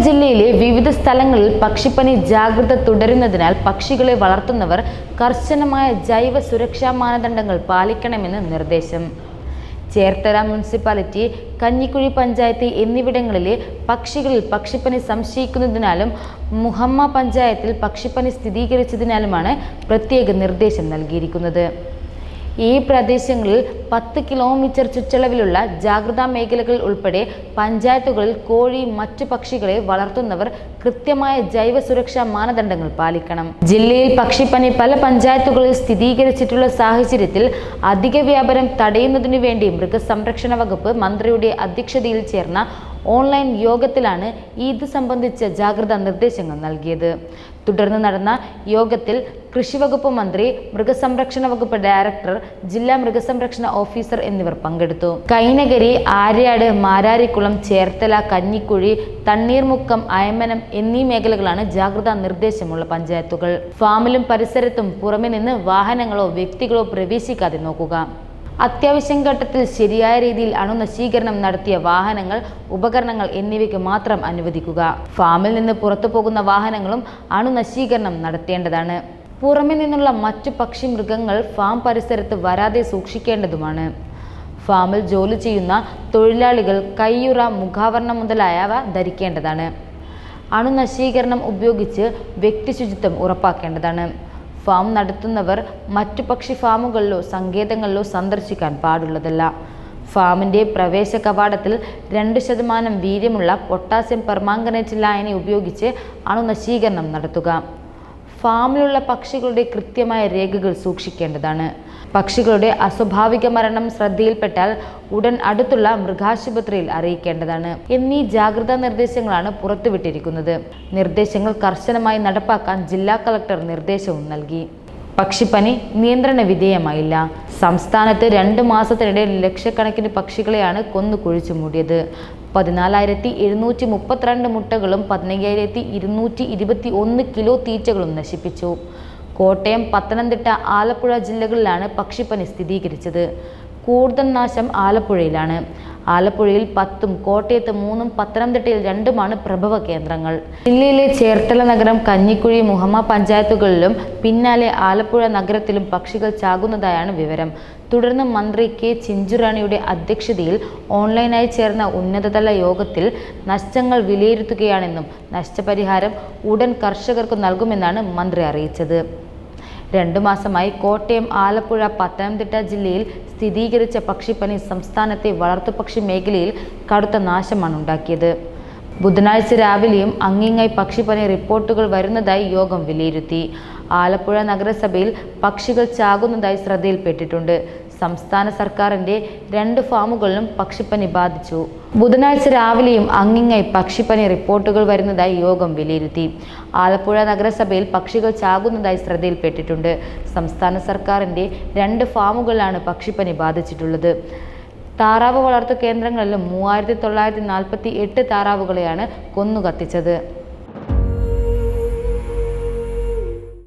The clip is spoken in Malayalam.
ജില്ലയിലെ വിവിധ സ്ഥലങ്ങളിൽ പക്ഷിപ്പനി ജാഗ്രത തുടരുന്നതിനാൽ പക്ഷികളെ വളർത്തുന്നവർ കർശനമായ ജൈവ സുരക്ഷാ മാനദണ്ഡങ്ങൾ പാലിക്കണമെന്ന് നിർദ്ദേശം. ചേർത്തല മുനിസിപ്പാലിറ്റി, കഞ്ഞിക്കുഴി പഞ്ചായത്ത് എന്നിവിടങ്ങളിലെ പക്ഷികളിൽ പക്ഷിപ്പനി സംശയിക്കുന്നതിനാലും മുഹമ്മ പഞ്ചായത്തിൽ പക്ഷിപ്പനി സ്ഥിരീകരിച്ചതിനാലുമാണ് പ്രത്യേക നിർദ്ദേശം നൽകിയിരിക്കുന്നത്. ഈ പ്രദേശങ്ങളിൽ 10 കിലോമീറ്റർ ചുറ്റളവിലുള്ള ജാഗ്രതാ മേഖലകൾ ഉൾപ്പെടെ പഞ്ചായത്തുകളിൽ കോഴി, മറ്റു പക്ഷികളെ വളർത്തുന്നവർ കൃത്യമായ ജൈവ സുരക്ഷാ മാനദണ്ഡങ്ങൾ പാലിക്കണം. ജില്ലയിൽ പക്ഷിപ്പനി പല പഞ്ചായത്തുകളിൽ സ്ഥിരീകരിച്ചിട്ടുള്ള സാഹചര്യത്തിൽ അധിക വ്യാപനം തടയുന്നതിനു വേണ്ടി മൃഗസംരക്ഷണ വകുപ്പ് മന്ത്രിയുടെ അധ്യക്ഷതയിൽ ചേർന്ന ഓൺലൈൻ യോഗത്തിലാണ് ഇത് സംബന്ധിച്ച ജാഗ്രതാ നിർദ്ദേശങ്ങൾ നൽകിയത്. തുടർന്ന് നടന്ന യോഗത്തിൽ കൃഷിവകുപ്പ് മന്ത്രി, മൃഗസംരക്ഷണ വകുപ്പ് ഡയറക്ടർ, ജില്ലാ മൃഗസംരക്ഷണ ഓഫീസർ എന്നിവർ പങ്കെടുത്തു. കൈനകരി, ആര്യാട്, മാരാരിക്കുളം, ചേർത്തല, കഞ്ഞിക്കുഴി, തണ്ണീർമുക്കം, അയമനം എന്നീ മേഖലകളാണ് ജാഗ്രതാ നിർദ്ദേശമുള്ള പഞ്ചായത്തുകൾ. ഫാമിലും പരിസരത്തും പുറമെ നിന്ന് വാഹനങ്ങളോ വ്യക്തികളോ പ്രവേശിക്കാതെ നോക്കുക. അത്യാവശ്യം ഘട്ടത്തിൽ ശരിയായ രീതിയിൽ അണുനശീകരണം നടത്തിയ വാഹനങ്ങൾ, ഉപകരണങ്ങൾ എന്നിവയ്ക്ക് മാത്രം അനുവദിക്കുക. ഫാമിൽ നിന്ന് പുറത്തു പോകുന്ന വാഹനങ്ങളും അണുനശീകരണം നടത്തേണ്ടതാണ്. പുറമെ നിന്നുള്ള മറ്റു പക്ഷി മൃഗങ്ങൾ ഫാം പരിസരത്ത് വരാതെ സൂക്ഷിക്കേണ്ടതുമാണ്. ഫാമിൽ ജോലി ചെയ്യുന്ന തൊഴിലാളികൾ കയ്യുറ, മുഖാവരണം മുതലായവ ധരിക്കേണ്ടതാണ്. അണുനശീകരണം ഉപയോഗിച്ച് വ്യക്തി ശുചിത്വം ഉറപ്പാക്കേണ്ടതാണ്. ഫാം നടത്തുന്നവർ മറ്റു പക്ഷി ഫാമുകളിലോ സങ്കേതങ്ങളിലോ സന്ദർശിക്കാൻ പാടുള്ളതല്ല. ഫാമിൻ്റെ പ്രവേശ കവാടത്തിൽ 2% വീര്യമുള്ള പൊട്ടാസ്യം പെർമാംഗനേറ്റ് ലായനി ഉപയോഗിച്ച് അണുനശീകരണം നടത്തുക. ഫാമിലുള്ള പക്ഷികളുടെ കൃത്യമായ രേഖകൾ സൂക്ഷിക്കേണ്ടതാണ്. പക്ഷികളുടെ അസ്വാഭാവിക മരണം ശ്രദ്ധയിൽപ്പെട്ടാൽ ഉടൻ അടുത്തുള്ള മൃഗാശുപത്രിയിൽ അറിയിക്കേണ്ടതാണ്. എന്നീ ജാഗ്രതാ നിർദ്ദേശങ്ങളാണ് പുറത്തുവിട്ടിരിക്കുന്നത്. നിർദ്ദേശങ്ങൾ കർശനമായി നടപ്പാക്കാൻ ജില്ലാ കളക്ടർ നിർദ്ദേശവും നൽകി. പക്ഷിപ്പനി നിയന്ത്രണ വിധേയമായില്ല. സംസ്ഥാനത്ത് 2 മാസത്തിനിടെ ലക്ഷക്കണക്കിന് പക്ഷികളെയാണ് കൊന്നു കുഴിച്ചു മൂടിയത്. 14,732 മുട്ടകളും 15,221 കിലോ തീറ്റകളും നശിപ്പിച്ചു. കോട്ടയം, പത്തനംതിട്ട, ആലപ്പുഴ ജില്ലകളിലാണ് പക്ഷിപ്പനി സ്ഥിരീകരിച്ചത്. കൂടുതൽ നാശം ആലപ്പുഴയിലാണ്. ആലപ്പുഴയിൽ 10, കോട്ടയത്ത് 3, പത്തനംതിട്ടയിൽ 2 പ്രഭവ കേന്ദ്രങ്ങൾ. ജില്ലയിലെ ചേർത്തല നഗരം, കഞ്ഞിക്കുഴി, മുഹമ്മ പഞ്ചായത്തുകളിലും പിന്നാലെ ആലപ്പുഴ നഗരത്തിലും പക്ഷികൾ ചാകുന്നതായാണ് വിവരം. തുടർന്ന് മന്ത്രി കെ ചിഞ്ചുറാണിയുടെ അധ്യക്ഷതയിൽ ഓൺലൈനായി ചേർന്ന ഉന്നതതല യോഗത്തിൽ നഷ്ടങ്ങൾ വിലയിരുത്തുകയാണെന്നും നഷ്ടപരിഹാരം ഉടൻ കർഷകർക്ക് നൽകുമെന്നാണ് മന്ത്രി അറിയിച്ചത്. 2 മാസമായി കോട്ടയം, ആലപ്പുഴ, പത്തനംതിട്ട ജില്ലയിൽ സ്ഥിരീകരിച്ച പക്ഷിപ്പനി സംസ്ഥാനത്തെ വളർത്തുപക്ഷി മേഖലയിൽ കടുത്ത നാശമാണ് ഉണ്ടാക്കിയത്. ബുധനാഴ്ച രാവിലെയും അങ്ങിങ്ങായി പക്ഷിപ്പനി റിപ്പോർട്ടുകൾ വരുന്നതായി യോഗം വിലയിരുത്തി. ആലപ്പുഴ നഗരസഭയിൽ പക്ഷികൾ ചാകുന്നതായി ശ്രദ്ധയിൽപ്പെട്ടിട്ടുണ്ട്. സംസ്ഥാന സർക്കാരിൻ്റെ 2 ഫാമുകളിലും പക്ഷിപ്പനി ബാധിച്ചു. ബുധനാഴ്ച രാവിലെയും അങ്ങിങ്ങായി പക്ഷിപ്പനി റിപ്പോർട്ടുകൾ വരുന്നതായി യോഗം വിലയിരുത്തി. ആലപ്പുഴ നഗരസഭയിൽ പക്ഷികൾ ചാകുന്നതായി ശ്രദ്ധയിൽപ്പെട്ടിട്ടുണ്ട്. സംസ്ഥാന സർക്കാരിൻ്റെ 2 ഫാമുകളിലാണ് പക്ഷിപ്പനി ബാധിച്ചിട്ടുള്ളത്. താറാവ് വളർത്തു കേന്ദ്രങ്ങളിലും 3,948 താറാവുകളെയാണ് കൊന്നു കത്തിച്ചത്.